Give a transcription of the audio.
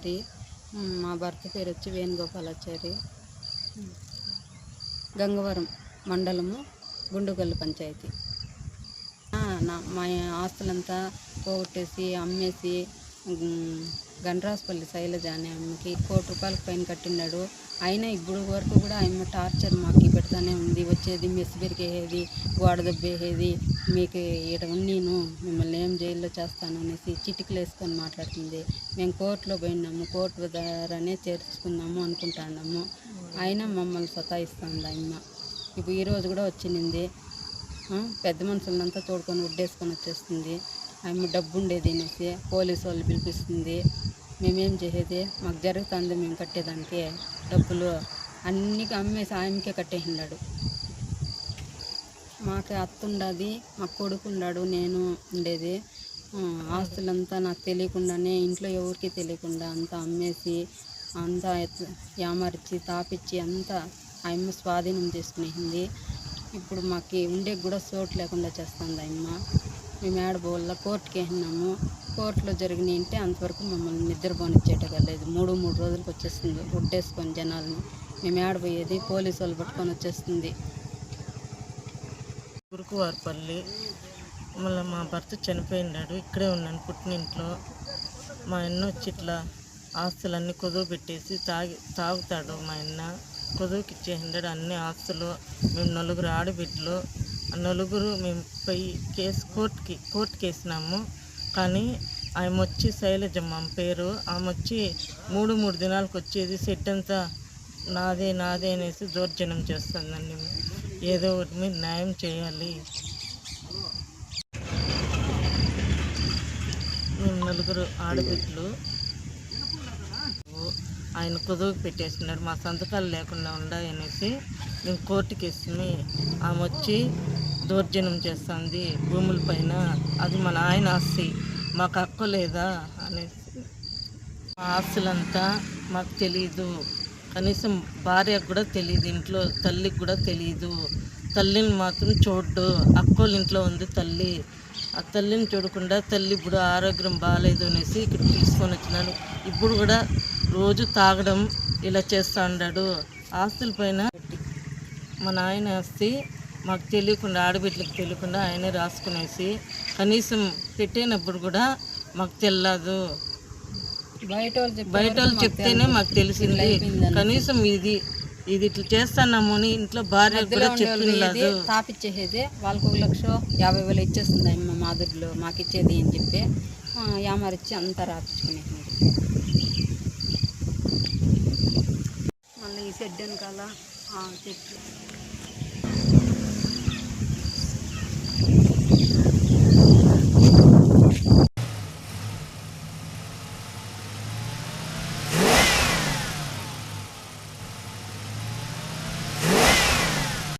పంచాయతీ. మా భర్త పేరు వచ్చి వేణుగోపాలాచారి. గంగవరం మండలము, గుండుగల్లు పంచాయతీ. మా ఆస్తులంతా పోగొట్టేసి అమ్మేసి గండ్రాస్పల్లి శైలజ అనే ఆమెకి ₹1,00,00,000 ఫైన్ కట్టినాడు. అయినా ఇప్పుడు వరకు కూడా ఆమె టార్చర్ మాకు పెడతానే ఉంది. వచ్చేది మెస్ పెరిగేది, గోడ దెబ్బేసేది, మీకు ఇక్కడ నేను మిమ్మల్ని ఏం జైల్లో చేస్తాను అనేసి చిటికలు వేసుకొని మాట్లాడుతుంది. మేము కోర్టులో పోయినాము, కోర్టు ద్వారానే చేర్చుకుందాము అనుకుంటున్నాము. అయినా మమ్మల్ని సతాయిస్తుంది అమ్మ. ఇప్పుడు ఈరోజు కూడా వచ్చింది, పెద్ద మనుషులంతా తోడుకొని ఉడ్డేసుకొని వచ్చేస్తుంది. ఆమె డబ్బు ఉండేది అనేసి పోలీసు వాళ్ళు పిలిపిస్తుంది. మేమేం చేసేది, మాకు జరుగుతుంది మేము కట్టేదానికి డబ్బులు అన్నీ అమ్మేసి ఆమెకే కట్టేసినాడు. మాకు అత్త ఉండదు, మా కొడుకు ఉన్నాడు, నేను ఉండేది. ఆస్తులంతా నాకు తెలియకుండానే ఇంట్లో ఎవరికి తెలియకుండా అంతా అమ్మేసి అంతా యామరిచ్చి తాపిచ్చి అంతా ఆమె స్వాధీనం చేసుకునేసింది. ఇప్పుడు మాకు ఉండే కూడా చోటు లేకుండా చేస్తుంది అమ్మ. మేము ఏడబోళ్ళ కోర్టుకి వేసినాము. కోర్టులో జరిగినాయంటే అంతవరకు మమ్మల్ని నిద్రపోనిచ్చేటగా లేదు. 3 రోజులకు వచ్చేస్తుంది ఉడ్డేసుకొని జనాలని. మేము ఏడబోయేది, పోలీసు వాళ్ళు పట్టుకొని వచ్చేస్తుంది. గురుకువారిపల్లి. మళ్ళీ మా భర్త చనిపోయినాడు, ఇక్కడే ఉన్నాను పుట్టినింట్లో. మా అన్న వచ్చి ఇట్లా ఆస్తులన్నీ కుదువ పెట్టేసి తాగుతాడు. మా అన్న కుదువుకి ఇచ్చేసినాడు అన్ని ఆస్తులు. మేము 4 ఆడబిడ్డలు, ఆ 4 మేము పోయి కోర్టుకి వేసినాము. కానీ ఆమె వచ్చి శైలజమ్మ పేరు, ఆమె వచ్చి 3 దినాలకు వచ్చేది. సెట్ అంతా నాదే అనేసి దౌర్జన్యం చేస్తుందండి. ఏదో ఒకటి మీరు న్యాయం చేయాలి. మేము 4 ఆడబిడ్డలు. ఆయన కుదువుకు పెట్టేసినాడు, మా సంతకాలు లేకుండా ఉండాలనేసి మేము కోర్టుకి వేసి ఆమె వచ్చి దౌర్జన్యం చేస్తుంది భూముల పైన. అది మన ఆయన ఆస్తి, మాకు హక్కు లేదా అనేసి. మా ఆస్తులంతా మాకు తెలీదు, కనీసం భార్యకు కూడా తెలియదు, ఇంట్లో తల్లికి కూడా తెలియదు. తల్లిని మాత్రం చూడ్డు, అక్కోళ్ళ ఇంట్లో ఉంది తల్లి. ఆ తల్లిని చూడకుండా తల్లి ఇప్పుడు ఆరోగ్యం బాగాలేదు అనేసి ఇక్కడ తీసుకొని వచ్చినాడు. ఇప్పుడు కూడా రోజు తాగడం ఇలా చేస్తూ ఉన్నాడు. ఆస్తుల పైన మా నాయన ఆస్తి మాకు తెలియకుండా, ఆడబిడ్డలకు తెలియకుండా ఆయనే రాసుకునేసి కనీసం పెట్టినప్పుడు కూడా మాకు తెలియదు. బయట వాళ్ళు చెప్తేనే మాకు తెలిసింది. కనీసం ఇది ఇట్లా చేస్తున్నాము అని ఇంట్లో భార్య కూడా చెప్పలేదు. తాపిచ్చేసేది వాళ్ళకి ₹1,50,000 ఇచ్చేస్తుంది అమ్మ మాధురిలో మాకు ఇచ్చేది అని చెప్పి యామరిచ్చి అంతా రాపించుకునేది. మళ్ళీ ఈ షెడ్ వెనకాల చెట్లు